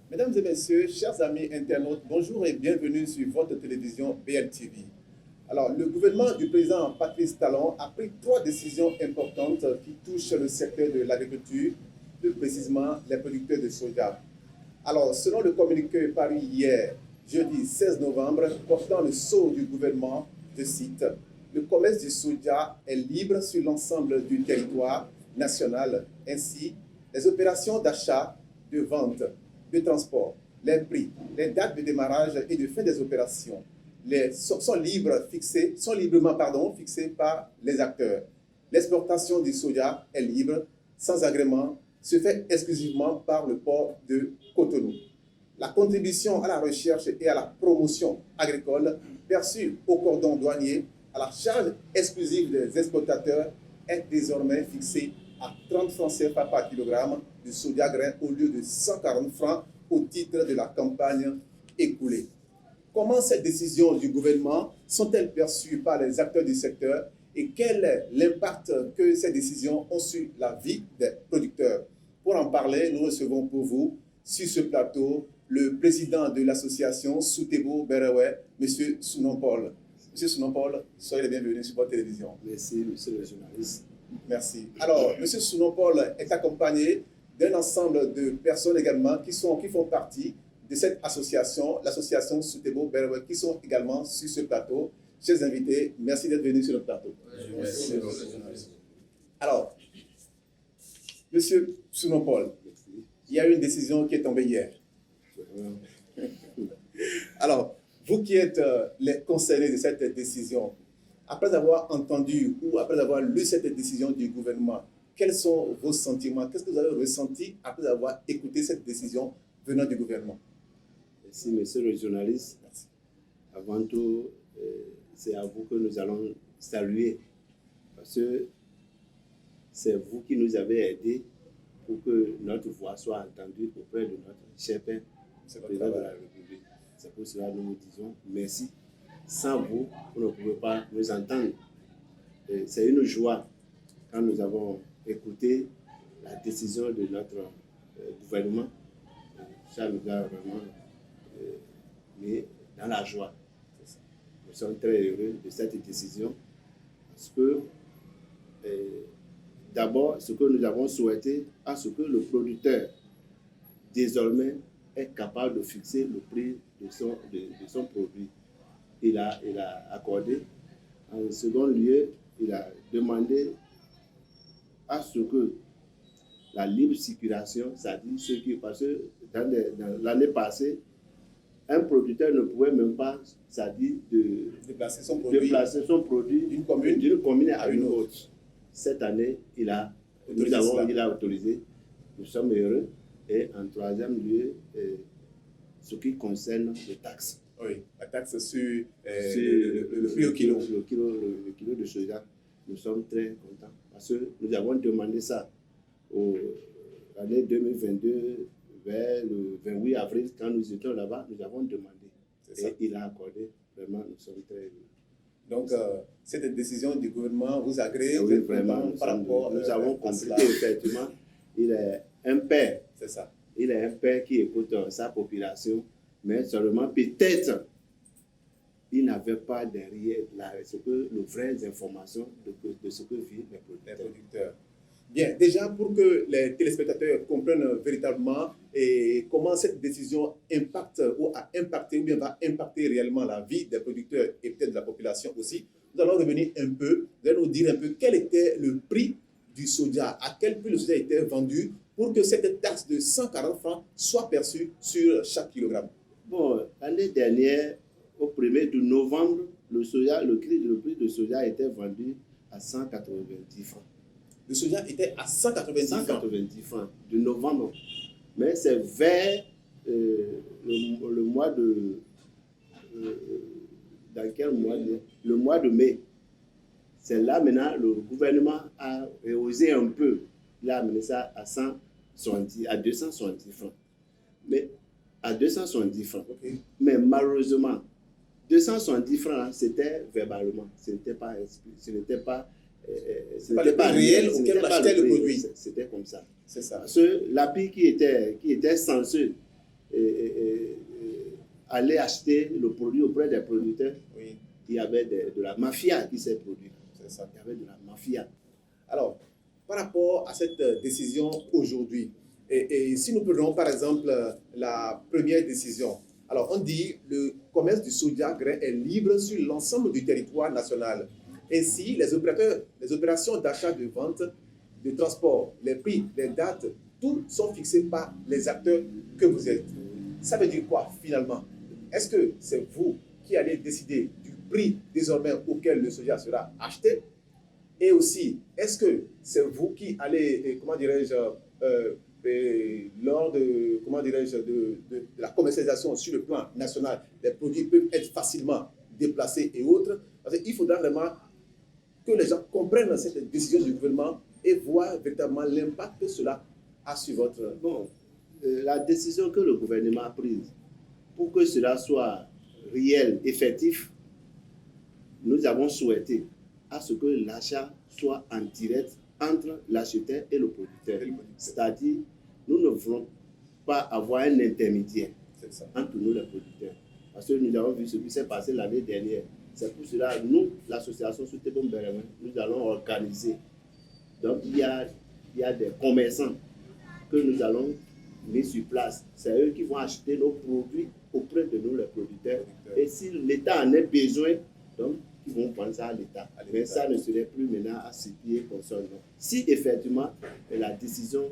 Mesdames et messieurs, chers amis internautes, bonjour et bienvenue sur votre télévision BLTV. Alors, le gouvernement du président Patrice Talon a pris 3 décisions importantes qui touchent le secteur de l'agriculture, plus précisément les producteurs de soja. Alors, selon le communiqué paru hier, jeudi 16 novembre, portant le sceau du gouvernement, je cite, « Le commerce du soja est libre sur l'ensemble du territoire national. Ainsi, les opérations d'achat, de vente, de transport, les prix, les dates de démarrage et de fin des opérations sont librement fixés par les acteurs. L'exportation du soja est libre, sans agrément, se fait exclusivement par le port de Cotonou. La contribution à la recherche et à la promotion agricole perçue au cordon douanier à la charge exclusive des exportateurs est désormais fixée à 30 francs CFA par kilogramme de soja grain au lieu de 140 francs au titre de la campagne écoulée. Comment ces décisions du gouvernement sont-elles perçues par les acteurs du secteur et quel est l'impact que ces décisions ont sur la vie des producteurs? Pour en parler, nous recevons pour vous sur ce plateau le président de l'association Soutebo Berewe, M. Sounon Paul. M. Sounon Paul, soyez le bienvenu sur votre télévision. Merci, monsieur le journaliste. Merci. Alors, M. Sounon Paul est accompagné d'un ensemble de personnes également qui font partie de cette association, l'association Soutebo Berewe, qui sont également sur ce plateau. Chers invités, merci d'être venus sur le plateau. Merci. Alors, Monsieur Sounon Paul, il y a eu une décision qui est tombée hier. Alors, vous qui êtes les concernés de cette décision, après avoir entendu ou après avoir lu cette décision du gouvernement, quels sont vos sentiments? Qu'est-ce que vous avez ressenti après avoir écouté cette décision venant du gouvernement? Merci, monsieur le journaliste. Merci. Avant tout, c'est à vous que nous allons saluer, parce que c'est vous qui nous avez aidés pour que notre voix soit entendue auprès de notre cher père, le président de la République. C'est pour cela que nous vous disons merci. Sans vous, vous ne pouvez pas nous entendre. C'est une joie quand nous avons écouté la décision de notre gouvernement. Ça nous a vraiment mis dans la joie. Nous sommes très heureux de cette décision parce que d'abord, ce que nous avons souhaité, à ce que le producteur désormais est capable de fixer le prix de son produit. Il a accordé. En second lieu, il a demandé à ce que la libre circulation, c'est-à-dire ce qui, parce que dans l'année passée, un producteur ne pouvait même pas, c'est-à-dire déplacer son produit d'une commune à une autre. Cette année, il a autorisé. Nous sommes heureux. Et en troisième lieu, ce qui concerne les taxes. Oui, la taxe sur le prix au kilo. Le kilo de soja, nous sommes très contents parce que nous avons demandé ça l'année 2022, vers le 28 avril, quand nous étions là-bas, nous avons demandé. Et il a accordé. Vraiment, nous sommes très heureux. Donc, cette décision du gouvernement vous agrée? Oui, vraiment, nous avons compris qu'effectivement, il est un père. C'est ça. Il est un père qui écoute sa population, mais seulement peut-être il n'avait pas derrière les vraies informations de ce que vivent les producteurs. Bien, déjà pour que les téléspectateurs comprennent véritablement comment cette décision impacte ou a impacté ou bien va impacter réellement la vie des producteurs et peut-être de la population aussi, nous allons revenir un peu, nous allons nous dire un peu quel était le prix du soja, à quel prix le soja était vendu pour que cette taxe de 140 francs soit perçue sur chaque kilogramme. Bon, l'année dernière, au 1er de novembre, le prix de soja était vendu à 190 francs. Le soja était à 190 francs de novembre. Mais c'est vers le mois de... dans quel mois? Le mois de mai. C'est là maintenant le gouvernement a rehaussé un peu. Il a amené ça à 270 francs. Mais à 270 francs. Okay. Mais malheureusement, 270 francs, c'était verbalement. Ce n'était pas Ce n'était pas réel auquel on achetait le produit. C'était comme ça. C'est ça. Parce que l'appui qui était censé aller acheter le produit auprès des producteurs, Oui, il y avait de la mafia qui s'est produite. c'est ça. Il y avait de la mafia. Alors, par rapport à cette décision aujourd'hui, et si nous prenons par exemple la première décision, alors on dit le commerce du soja grain est libre sur l'ensemble du territoire national. Ainsi, les opérations d'achat, de vente, de transport, les prix, les dates, tout sont fixés par les acteurs que vous êtes. Ça veut dire quoi finalement? Est-ce que c'est vous qui allez décider du prix désormais auquel le soja sera acheté? Et aussi, est-ce que c'est vous qui allez, comment dirais-je, lors de, comment dirais-je, de la commercialisation sur le plan national, les produits peuvent être facilement déplacés et autres? Parce qu'il faudra vraiment que les gens comprennent cette décision du gouvernement et voient véritablement l'impact que cela a sur votre... Bon, la décision que le gouvernement a prise, pour que cela soit réel, effectif, nous avons souhaité à ce que l'achat soit en direct entre l'acheteur et le producteur. C'est-à-dire, nous ne voulons pas avoir un intermédiaire entre nous les producteurs. Parce que nous avons vu ce qui s'est passé l'année dernière. C'est pour cela, nous, l'association Soutebom Beremen, nous allons organiser. Donc, il y a des commerçants que nous allons mettre sur place. C'est eux qui vont acheter nos produits auprès de nous, les producteurs. Et si l'État en a besoin, donc, ils vont prendre ça à l'État. Mais ça ne serait plus maintenant à CIPI comme ça. Si effectivement, la décision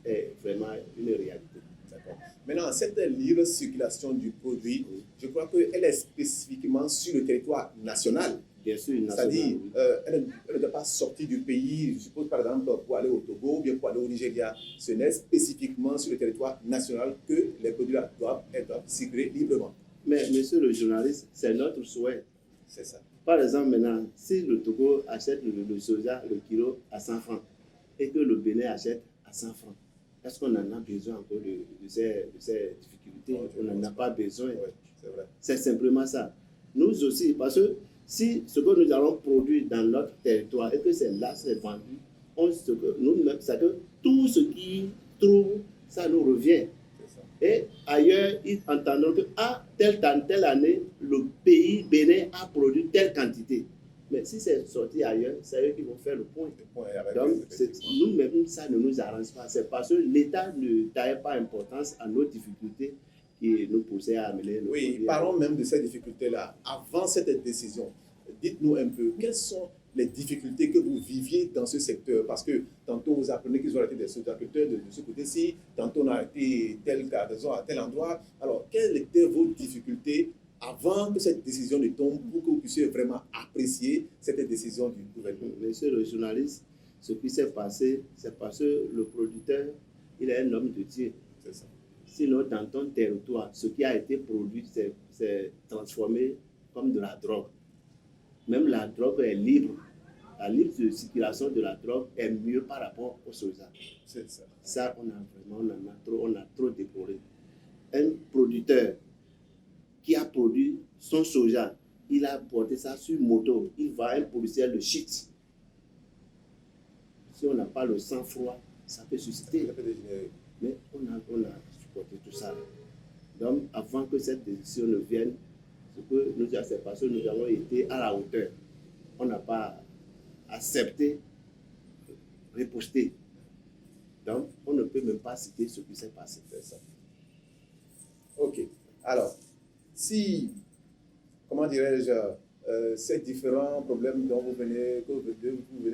est vraiment une réalité. D'accord. Maintenant, cette libre circulation du produit, je crois qu'elle est spécifiquement sur le territoire national. Bien sûr, c'est-à-dire, elle ne doit pas sortir du pays, je suppose par exemple, pour aller au Togo ou bien pour aller au Nigeria. Ce n'est spécifiquement sur le territoire national que les produits doivent circuler librement. Mais monsieur le journaliste, c'est notre souhait. C'est ça. Par exemple, maintenant, si le Togo achète le soja, le kilo à 100 francs, et que le Bénin achète à 100 francs, est-ce qu'on en a besoin encore de ces difficultés? On n'en a pas besoin. Oui, c'est vrai. C'est simplement ça. Nous aussi, parce que si ce que nous allons produire dans notre territoire et que c'est là, c'est vendu, nous-mêmes, c'est que tout ce qui trouve, ça nous revient. Et ailleurs, ils entendront que telle année, le pays Bénin a produit telle quantité. Mais si c'est sorti ailleurs, c'est eux qui vont faire le point. Donc, nous-mêmes, ça ne nous arrange pas. C'est parce que l'État ne taille pas importance à nos difficultés qui nous poussaient à amener nos Oui, parlons même de ces difficultés-là. Avant cette décision, dites-nous un peu, quelles sont les difficultés que vous viviez dans ce secteur? Parce que tantôt vous apprenez qu'ils ont été des agriculteurs de ce côté-ci, tantôt on a été telle garnison à tel endroit. Alors, quelles étaient vos difficultés avant que cette décision ne tombe pour que vous puissiez vraiment apprécier cette décision du gouvernement? Monsieur le journaliste, ce qui s'est passé, c'est parce que le producteur, il est un homme de Dieu. C'est ça. Sinon, dans ton territoire, ce qui a été produit, c'est transformé comme de la drogue. Même la drogue est libre. La libre circulation de la drogue est mieux par rapport au soja. C'est ça. Ça, on a trop déploré. Un producteur qui a produit son soja, il a porté ça sur moto, il va à un policier le shit. Si on n'a pas le sang-froid, ça peut susciter. Mais on a supporté tout ça. Donc, avant que cette décision ne vienne, ce que nous avons fait, parce que nous avons été à la hauteur. On n'a pas accepté, riposter. Donc, on ne peut même pas citer ce qui s'est passé. C'est ça. Ok. Alors, si, comment dirais-je, ces différents problèmes dont vous venez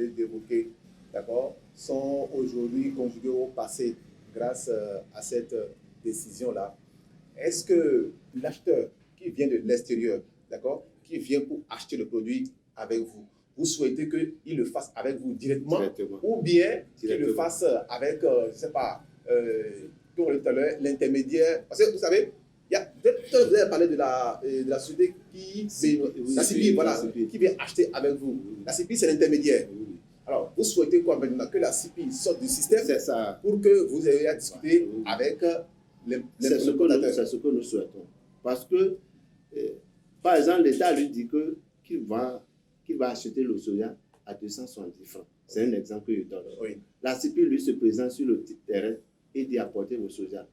d'évoquer, d'accord, sont aujourd'hui conjugués au passé grâce à cette décision-là, est-ce que l'acheteur qui vient de l'extérieur, d'accord, qui vient pour acheter le produit avec vous, vous souhaitez qu'il le fasse avec vous directement. Ou bien qu'il le fasse avec, je ne sais pas, comme on l'a dit tout à l'heure, l'intermédiaire. Parce que vous savez, vous avez parlé de la société qui, la CIPI, voilà, qui vient acheter avec vous. La CIPI, c'est l'intermédiaire. Alors, vous souhaitez quoi maintenant? Que la CIPI sorte du système pour que vous ayez à discuter avec les c'est ce que nous souhaitons. Parce que, par exemple, l'État lui dit qu'il va acheter le soja à 270 francs. C'est un exemple que je donne. Oui. La CIPI, lui, se présente sur le terrain et dit apporter vos soja.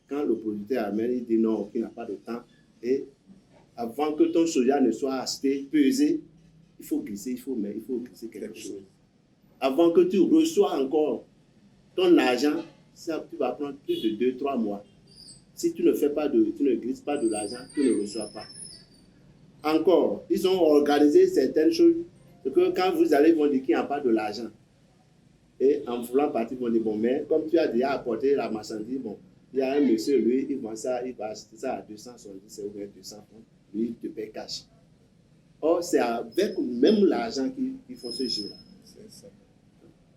Quand le producteur amène, il dit non, qu'il n'a pas de temps. Et avant que ton soja ne soit acheté, pesé, il faut glisser, il faut glisser quelque chose. Avant que tu reçois encore ton argent, ça, tu vas prendre plus de 2-3 mois. Si tu ne glisses pas de l'argent, tu ne reçois pas. Encore, ils ont organisé certaines choses que quand vous allez, ils vont dire qu'il n'y a pas de l'argent. Et en voulant partir, ils vont dire, bon, mais comme tu as déjà apporté la marchandise, bon, il y a un monsieur, lui, il vend ça, il va acheter ça à 270 ou 200 francs. Lui, il te paie cash. Or, c'est avec même l'argent qu'ils font ce jeu-là.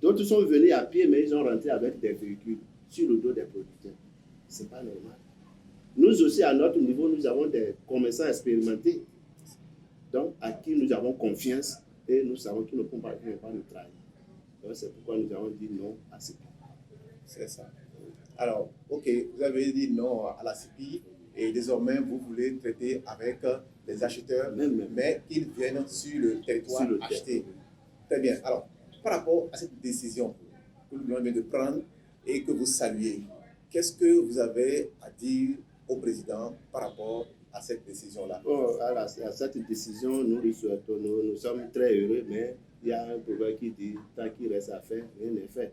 D'autres sont venus à pied, mais ils ont rentré avec des véhicules sur le dos des producteurs. Ce n'est pas normal. Nous aussi, à notre niveau, nous avons des commerçants expérimentés, donc à qui nous avons confiance et nous savons qu'ils ne vont pas nous trahir. Donc, c'est pourquoi nous avons dit non à CIPI. C'est ça. Alors, ok, vous avez dit non à la CIPI et désormais vous voulez traiter avec les acheteurs, mais qu'ils viennent sur le territoire acheter. Très bien. Alors, par rapport à cette décision que le gouvernement vient de prendre et que vous saluez, qu'est-ce que vous avez à dire au président par rapport à cette décision-là? À cette décision, nous sommes très heureux, mais il y a un proverbe qui dit tant qu'il reste à faire, rien n'est fait.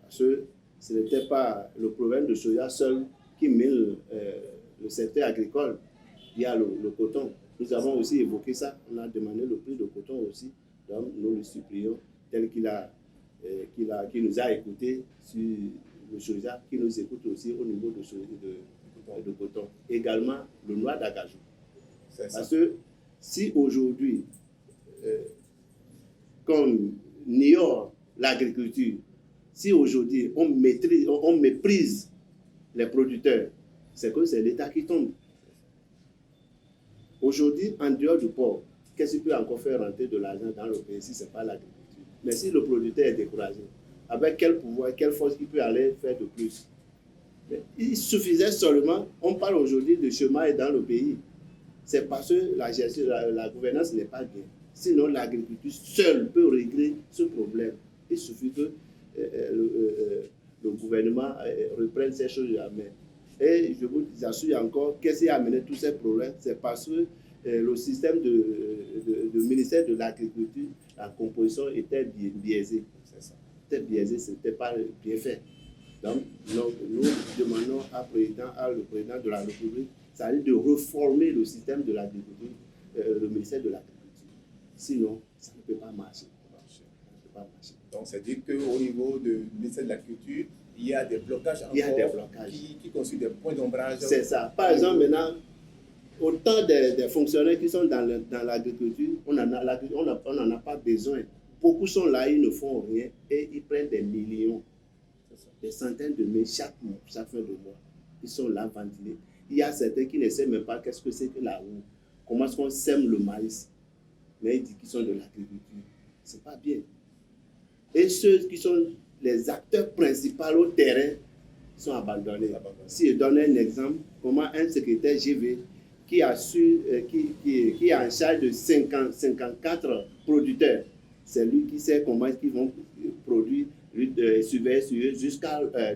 Parce que ce n'était pas le problème de soja seul qui mène le secteur agricole. Il y a le coton. Nous avons aussi évoqué ça. On a demandé le prix de coton aussi. Donc, nous le supplions tel qu'il nous a écoutés sur le soja, qui nous écoute aussi au niveau de coton. Également, le noix d'agajou. Parce que si aujourd'hui, qu'on ignore l'agriculture, si aujourd'hui on méprise les producteurs, c'est que c'est l'État qui tombe. Aujourd'hui, en dehors du port, qu'est-ce qui peut encore faire rentrer de l'argent dans le pays si ce n'est pas l'agriculture? Mais si le producteur est découragé, avec quel pouvoir, quelle force il peut aller faire de plus? Mais il suffisait seulement, on parle aujourd'hui de chômage dans le pays, c'est parce que la gouvernance n'est pas bien. Sinon, l'agriculture seule peut régler ce problème. Il suffit que le gouvernement reprenne ces choses à main. Et je vous assure encore, qu'est-ce qui a amené tous ces problèmes? C'est parce que le système de ministère de l'Agriculture, la composition était biaisée. C'était biaisé, ce n'était pas bien fait. Donc, nous demandons le président de la République, c'est-à-dire de reformer le système de l'agriculture, le ministère de l'Agriculture. Sinon, ça ne peut pas marcher. Donc, c'est-à-dire qu'au niveau du ministère de l'Agriculture, il y a des blocages qui constituent des points d'ombrage. C'est ça. Par exemple, maintenant, autant des fonctionnaires qui sont dans l'agriculture, on n'en a pas besoin. Beaucoup sont là, ils ne font rien et ils prennent des millions, des centaines de milliers chaque fin de mois. Ils sont là ventilés. Il y a certains qui ne savent même pas qu'est-ce que c'est que la roue, comment est-ce qu'on sème le maïs. Mais ils disent qu'ils sont de l'agriculture. Ce n'est pas bien. Et ceux qui sont les acteurs principaux au terrain sont abandonnés. Si je donne un exemple, comment un secrétaire GV qui est en charge de 54 producteurs, c'est lui qui sait comment ils vont produire, surveiller sur eux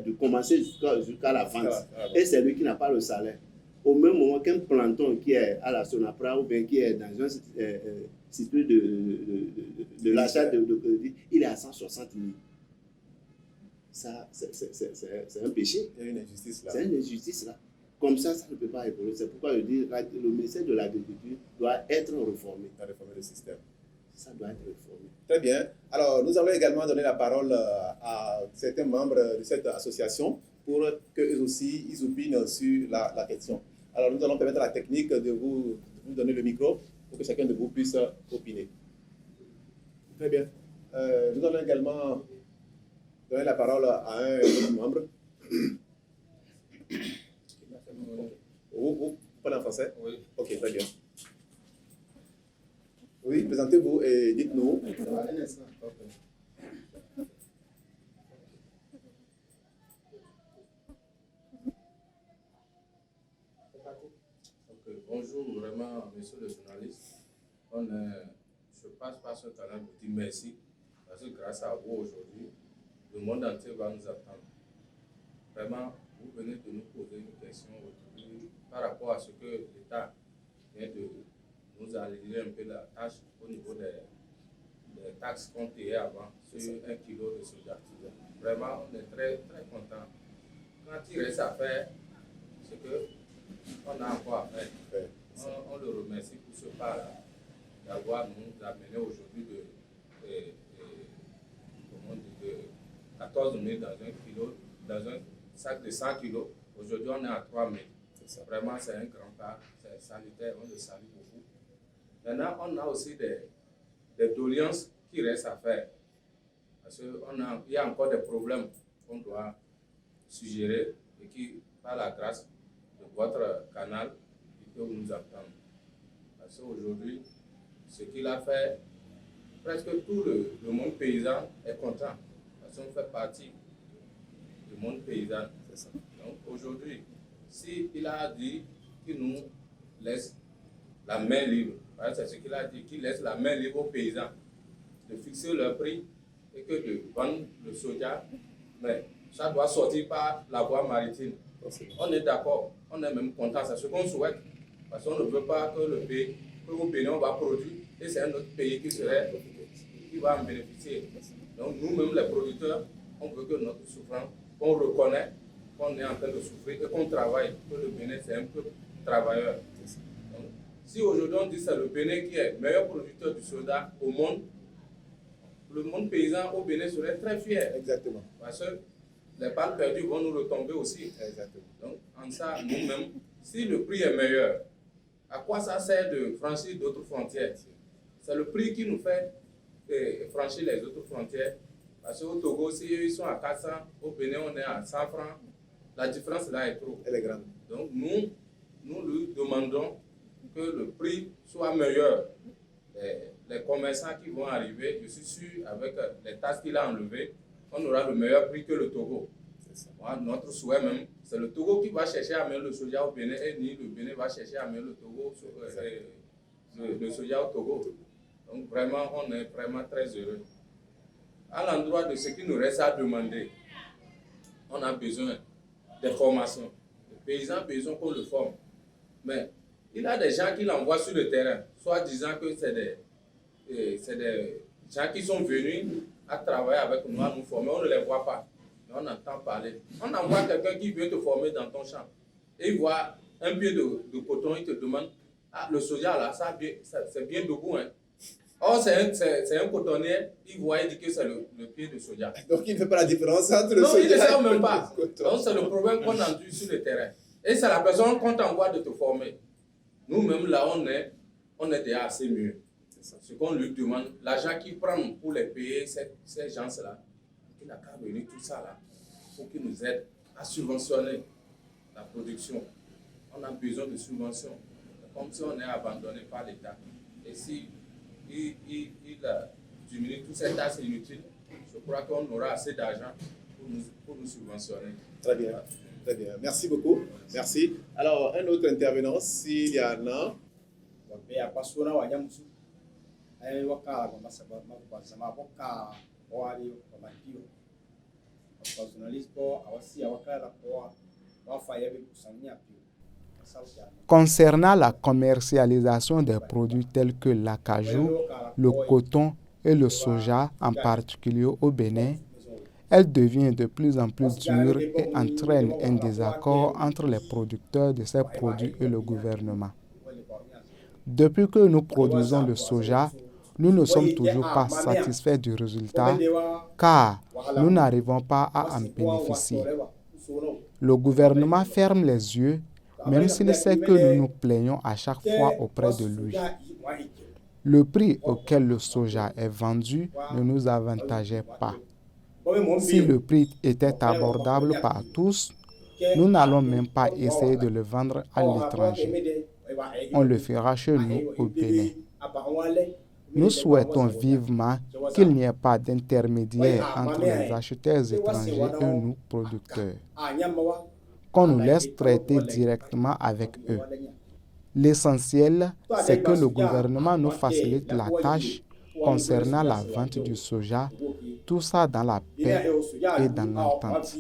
de commencer jusqu'à la vente. Et c'est lui qui n'a pas le salaire. Au même moment qu'un planton qui est à la Sonapra ou bien qui est dans un circuit de l'achat de crédit, il est à 160 000. Ça, c'est un péché. Il y a une injustice là. C'est une injustice là. Comme ça ne peut pas évoluer. C'est pourquoi je dis que le ministère de l'Agriculture doit être réformé. À réformer le système. Ça doit être réformé. Très bien. Alors, nous allons également donner la parole à certains membres de cette association pour qu'eux aussi ils opinent sur la question. Alors, nous allons permettre à la technique de vous donner le micro pour que chacun de vous puisse opiner. Très bien. Nous allons également donner la parole à un autre membre. Vous parlez en français? Oui. Ok, très bien. Oui, présentez-vous et dites-nous. Un instant. Ok, bonjour vraiment, monsieur le journaliste. Je passe par ce canal pour dire merci parce que grâce à vous aujourd'hui, le monde entier va nous attendre. Vraiment, vous venez de nous poser une question aujourd'hui par rapport à ce que l'État vient de nous alléger un peu la tâche au niveau des taxes qu'on payait avant sur 1 kilo de soja. Vraiment, on est très, très content. Quand il reste à faire, c'est qu'on a encore à faire. On le remercie pour ce pas-là, d'avoir nous amené aujourd'hui de 14 000 dans 1 kilo, dans un sac de 100 kilos. Aujourd'hui, on est à 3 000. Vraiment, c'est un grand pas, c'est sanitaire, on le salue beaucoup. Maintenant, on a aussi des doléances qui restent à faire. Parce qu'il y a encore des problèmes qu'on doit suggérer et qui, par la grâce de votre canal, ils peuvent nous attendre. Parce qu'aujourd'hui, ce qu'il a fait, presque tout le monde paysan est content. Parce qu'on fait partie du monde paysan. Donc aujourd'hui, s'il a dit qu'il nous laisse la main libre, c'est ce qu'il a dit, qu'il laisse la main libre aux paysans de fixer leur prix et que de vendre le soja, mais ça doit sortir par la voie maritime. On est d'accord, on est même content, c'est ce qu'on souhaite, parce qu'on ne veut pas que le pays, que au Bénin on va produire, et c'est un autre pays qui va en bénéficier. Donc nous-mêmes les producteurs, on veut que notre souffrance, qu'on reconnaît qu'on est en train de souffrir et qu'on travaille, que le Bénin c'est un peu travailleur. Donc, si aujourd'hui on dit que c'est le Bénin qui est le meilleur producteur du soja au monde, le monde paysan au Bénin serait très fier. Exactement. Parce que les balles perdues vont nous retomber aussi. Exactement. Donc, en ça, nous-mêmes, si le prix est meilleur, à quoi ça sert de franchir d'autres frontières? C'est le prix qui nous fait franchir les autres frontières. Parce qu'au Togo, si ils sont à 400, au Bénin, on est à 100 francs. La différence là est trop. Elle est grande. Donc, nous lui demandons que le prix soit meilleur. Les commerçants qui vont arriver, je suis sûr, avec les taxes qu'il a enlevées, on aura le meilleur prix que le Togo. Moi, notre souhait même, c'est le Togo qui va chercher à amener le soja au Bénin et ni le Bénin va chercher à amener le Togo, le soja au Togo. Donc vraiment, on est vraiment très heureux. À l'endroit de ce qui nous reste à demander, on a besoin de formation. Les paysans ont besoin qu'on le forme. Mais il y a des gens qui l'envoient sur le terrain, soit disant que c'est des gens qui sont venus à travailler avec nous, à nous former, on ne les voit pas. Mais on entend parler. On envoie quelqu'un qui veut te former dans ton champ. Et il voit un pied de coton, il te demande, ah, le soja là, c'est bien debout. Hein. Or, c'est un cotonnier, il voit, il dit que c'est le pied de soja. Donc, il ne fait pas la différence entre le non, soja il ne et sait même le pas. coton. Donc, c'est le problème qu'on endure sur le terrain. Et c'est la personne qu'on t'envoie de te former. Nous-mêmes, là, on est déjà assez mieux. Ce qu'on lui demande, l'argent qu'il prend pour les payer, ces gens-là, il n'a qu'à venir tout ça là, pour qu'ils nous aident à subventionner la production. On a besoin de subventions. Comme si on est abandonné par l'État. Et si il diminue toutes ces tâches inutiles, je crois qu'on aura assez d'argent pour nous subventionner. Très bien. Très bien. Merci beaucoup. Merci. Alors, un autre intervenant, s'il y en a. Concernant la commercialisation des produits tels que l'acajou, le coton et le soja, en particulier au Bénin, elle devient de plus en plus dure et entraîne un désaccord entre les producteurs de ces produits et le gouvernement. Depuis que nous produisons le soja, nous ne sommes toujours pas satisfaits du résultat car nous n'arrivons pas à en bénéficier. Le gouvernement ferme les yeux, même s'il sait que nous nous plaignons à chaque fois auprès de lui. Le prix auquel le soja est vendu ne nous avantageait pas. Si le prix était abordable par tous, nous n'allons même pas essayer de le vendre à l'étranger. On le fera chez nous au Bénin. Nous souhaitons vivement qu'il n'y ait pas d'intermédiaire entre les acheteurs étrangers et nous, producteurs. Qu'on nous laisse traiter directement avec eux. L'essentiel, c'est que le gouvernement nous facilite la tâche concernant la vente du soja, tout ça dans la paix et dans l'entente.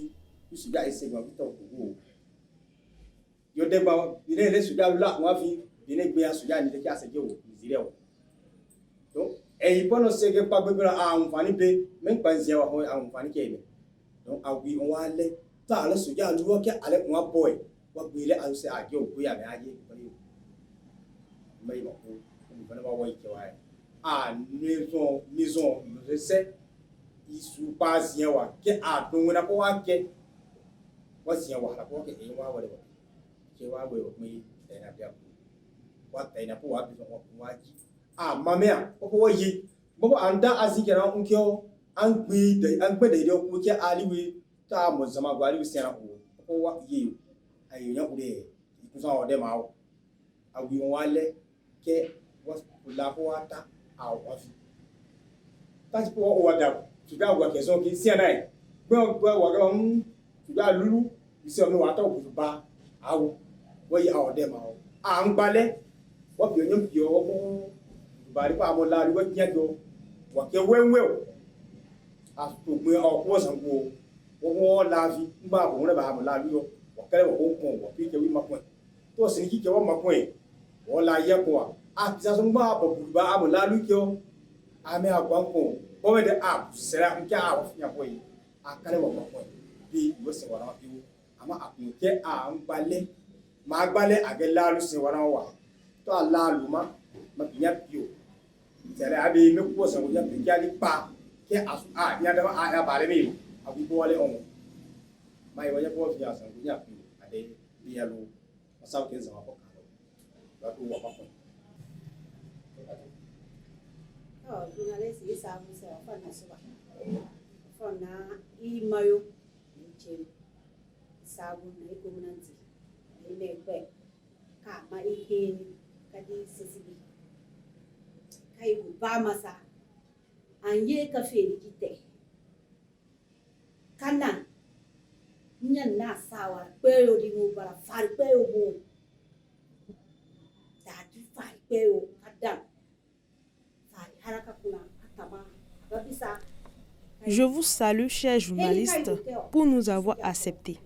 Je vous salue, chers journalistes, pour nous avoir acceptés.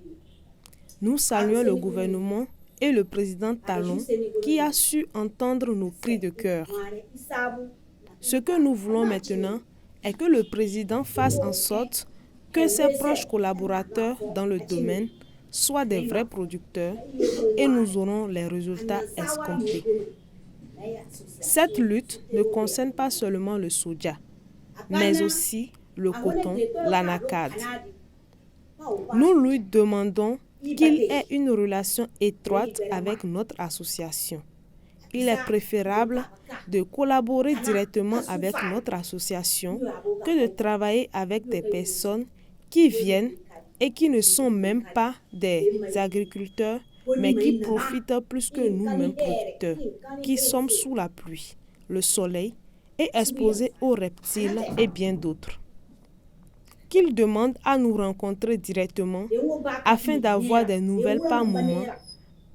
Nous saluons le gouvernement et le président Talon qui a su entendre nos cris de cœur. Ce que nous voulons maintenant est que le président fasse en sorte que ses proches collaborateurs dans le domaine soient des vrais producteurs et nous aurons les résultats escomptés. Cette lutte ne concerne pas seulement le soja, mais aussi le coton, l'anacarde. Nous lui demandons qu'il ait une relation étroite avec notre association. Il est préférable de collaborer directement avec notre association que de travailler avec des personnes qui viennent et qui ne sont même pas des agriculteurs, mais qui profitent plus que nous-mêmes producteurs, qui sommes sous la pluie, le soleil et exposés aux reptiles et bien d'autres. Qu'il demande à nous rencontrer directement afin d'avoir des nouvelles par moment,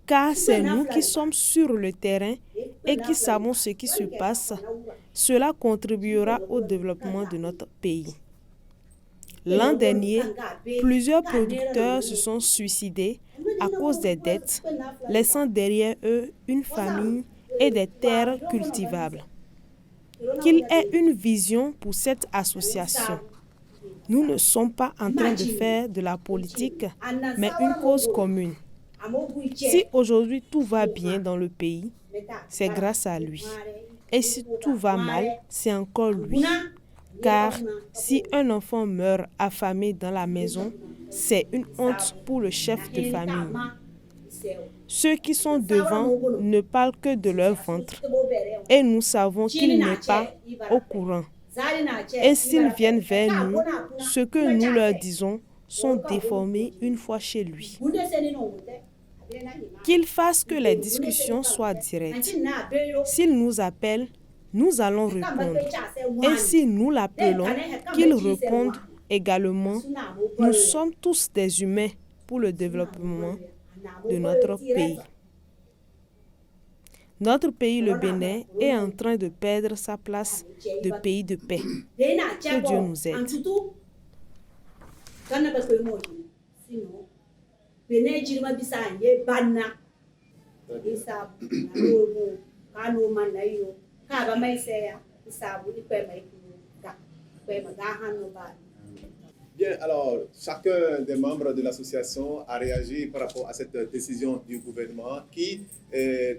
car c'est nous qui sommes sur le terrain et qui savons ce qui se passe. Cela contribuera au développement de notre pays. L'an dernier, plusieurs producteurs se sont suicidés à cause des dettes, laissant derrière eux une famille et des terres cultivables. Qu'il ait une vision pour cette association. Nous ne sommes pas en train de faire de la politique, mais une cause commune. Si aujourd'hui tout va bien dans le pays, c'est grâce à lui. Et si tout va mal, c'est encore lui. Car si un enfant meurt affamé dans la maison, c'est une honte pour le chef de famille. Ceux qui sont devant ne parlent que de leur ventre. Et nous savons qu'il n'est pas au courant. Et s'ils viennent vers nous, ce que nous leur disons sont déformés une fois chez lui. Qu'il fasse que les discussions soient directes. S'il nous appelle, nous allons répondre. Et si nous l'appelons, qu'il réponde également. Nous sommes tous des humains pour le développement de notre pays. Notre pays, le Bénin, est en train de perdre sa place de pays de paix. Que Dieu nous aide. Bien, alors, chacun des membres de l'association a réagi par rapport à cette décision du gouvernement qui,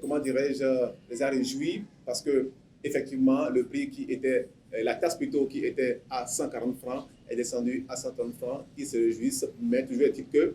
comment dirais-je, les a réjouis parce que, effectivement, le prix qui était, la taxe plutôt qui était à 140 francs est descendue à 130 francs. Ils se réjouissent, mais toujours est-il que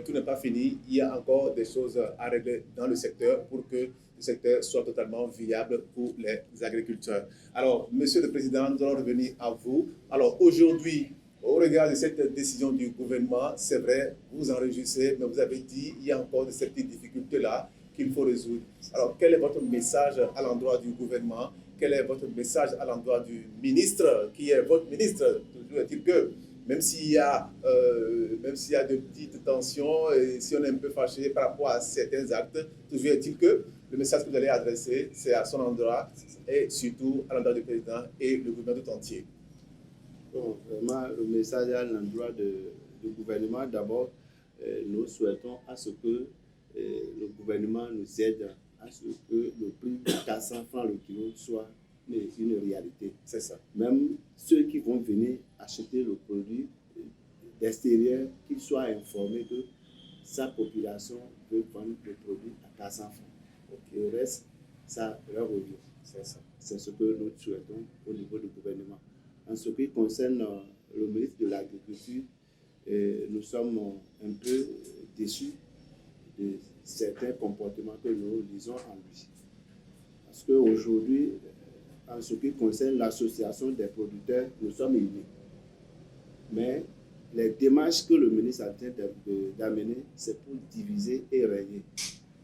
tout n'est pas fini. Il y a encore des choses à régler dans le secteur pour que le secteur soit totalement viable pour les agriculteurs. Alors, Monsieur le Président, nous allons revenir à vous. Alors, aujourd'hui, au regard de cette décision du gouvernement, c'est vrai, vous en réjouissez, mais vous avez dit qu'il y a encore de ces petites difficultés-là qu'il faut résoudre. Alors, quel est votre message à l'endroit du gouvernement? Quel est votre message à l'endroit du ministre, qui est votre ministre? Toujours est-il que, même s'il y a de petites tensions, et si on est un peu fâché par rapport à certains actes, toujours est-il que le message que vous allez adresser, c'est à son endroit, et surtout à l'endroit du président et le gouvernement tout entier. Bon, vraiment, le message à l'endroit du gouvernement, d'abord, nous souhaitons à ce que le gouvernement nous aide à ce que le prix de 400 francs le kilo soit une réalité. C'est ça. Même ceux qui vont venir acheter le produit d'extérieur, qu'ils soient informés que sa population veut vendre le produit à 400 francs. Okay. Le reste, ça leur revient. C'est ça. C'est ce que nous souhaitons au niveau du gouvernement. En ce qui concerne le ministre de l'Agriculture, nous sommes un peu déçus de certains comportements que nous lisons en lui. Parce qu'aujourd'hui, en ce qui concerne l'association des producteurs, nous sommes unis. Mais les démarches que le ministre est en train d'amener, c'est pour diviser et régner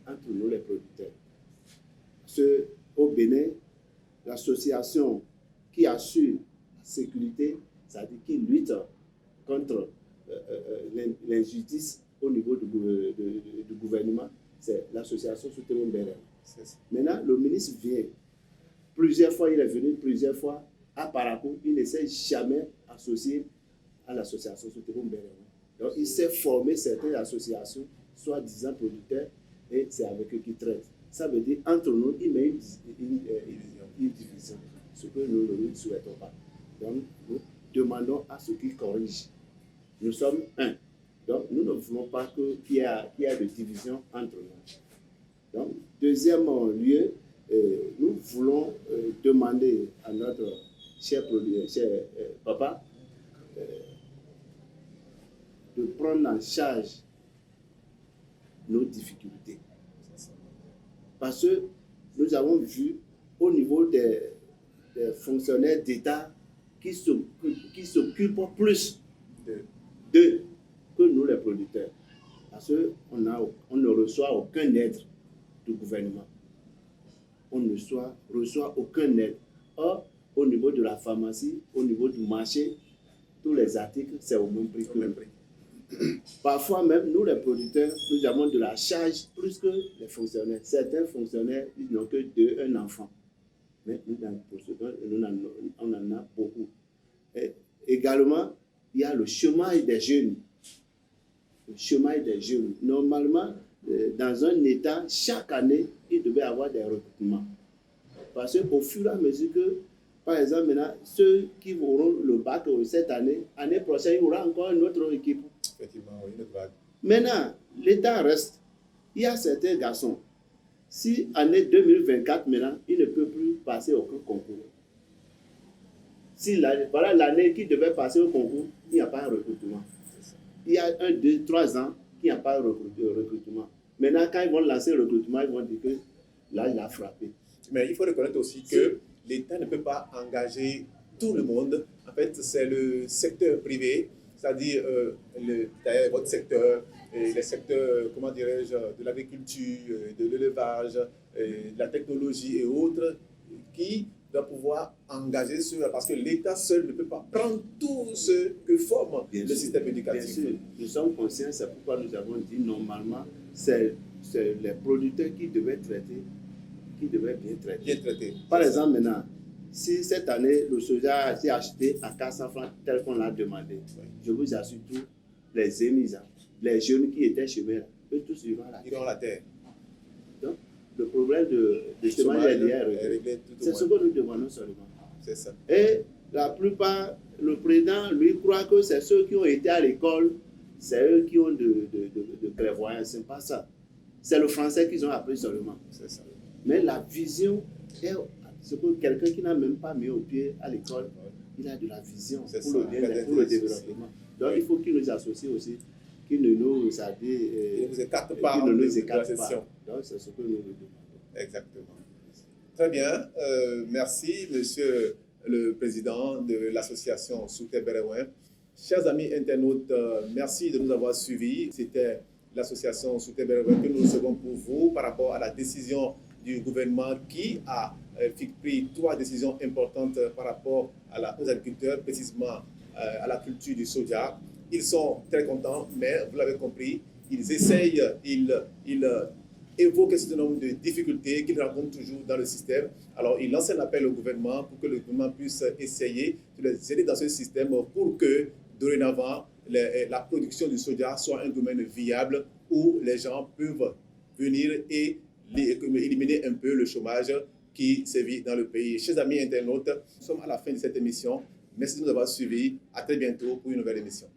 entre nous les producteurs. Parce qu'au Bénin, l'association qui assure sécurité, c'est-à-dire qui lutte contre l'injustice au niveau du gouvernement, c'est l'association Soutenons Bénin. Maintenant, le ministre vient. Plusieurs fois, il est venu plusieurs fois à Parakou. Il ne s'est jamais associé à l'association Soutenons Bénin. Donc, il s'est formé certaines associations, soi-disant producteurs, et c'est avec eux qu'il traite. Ça veut dire, entre nous, il met une division, ce que nous ne souhaitons pas. Donc, nous demandons à ceux qui corrigent. Nous sommes un. Donc, nous ne voulons pas qu'il y ait de division entre nous. Donc, deuxième lieu, nous voulons demander à notre cher papa de prendre en charge nos difficultés. Parce que nous avons vu au niveau des fonctionnaires d'État qui s'occupent plus d'eux que nous les producteurs. Parce qu'on ne reçoit aucun aide du gouvernement. On ne reçoit aucun aide. Or, au niveau de la pharmacie, au niveau du marché, tous les articles, c'est au même prix que nous. Parfois même, nous les producteurs, nous avons de la charge plus que les fonctionnaires. Certains fonctionnaires, ils n'ont que un enfant. Mais nous, on en a beaucoup. Et également, il y a le chômage des jeunes. Le chômage des jeunes. Normalement, dans un État, chaque année, il devait avoir des recrutements. Parce qu'au fur et à mesure que, par exemple, maintenant, ceux qui auront le bac cette année, l'année prochaine, il y aura encore une autre équipe. Effectivement, oui, une autre vague. Maintenant, l'État reste. Il y a certains garçons. Si année 2024, maintenant, il ne peut plus passer aucun concours. Si voilà l'année qui devait passer au concours, il n'y a pas de recrutement. Il y a 1, 2, 3 ans qu'il n'y a pas de recrutement. Maintenant, quand ils vont lancer le recrutement, ils vont dire que là, il a frappé. Mais il faut reconnaître aussi que l'État ne peut pas engager tout le monde. En fait, c'est le secteur privé, c'est-à-dire d'ailleurs votre secteur, les secteurs, comment dirais-je, de l'agriculture, de l'élevage, de la technologie et autres, qui doivent pouvoir engager sur, parce que l'État seul ne peut pas prendre tout ce que forme le système éducatif. Bien sûr, nous sommes conscients, c'est pourquoi nous avons dit normalement, c'est les producteurs qui devaient traiter qui devrait bien traiter. Bien traité. Par exemple, maintenant, si cette année, le soja a été acheté à 400 francs tel qu'on l'a demandé, je vous assure, tous les émisants, les jeunes qui étaient chez moi, eux tous ils vont la terre. Donc, le problème de chômage est réglé. C'est ce que nous demandons seulement. C'est ça. Et la plupart, le président, lui, croit que c'est ceux qui ont été à l'école, c'est eux qui ont de clairvoyance. Ce n'est pas ça. C'est le français qu'ils ont appris seulement. C'est ça. Mais la vision est ce que quelqu'un qui n'a même pas mis au pied à l'école, il a de la vision pour le développement. Donc il faut qu'il nous associe aussi, qu'il ne nous écarte pas. Donc c'est ce que nous demandons. Exactement. Très bien. Merci, monsieur le président de l'association Souté Bereouin. Chers amis internautes, merci de nous avoir suivis. C'était l'association Souté Bereouin que nous recevons pour vous par rapport à la décision du gouvernement qui a pris 3 décisions importantes par rapport aux agriculteurs, précisément à la culture du soja. Ils sont très contents, mais vous l'avez compris, ils essayent, ils évoquent un certain nombre de difficultés qu'ils rencontrent toujours dans le système. Alors, ils lancent un appel au gouvernement pour que le gouvernement puisse essayer de les aider dans ce système pour que, dorénavant, la production du soja soit un domaine viable où les gens peuvent venir et éliminer un peu le chômage qui sévit dans le pays. Chers amis internautes, nous sommes à la fin de cette émission. Merci de nous avoir suivis. À très bientôt pour une nouvelle émission.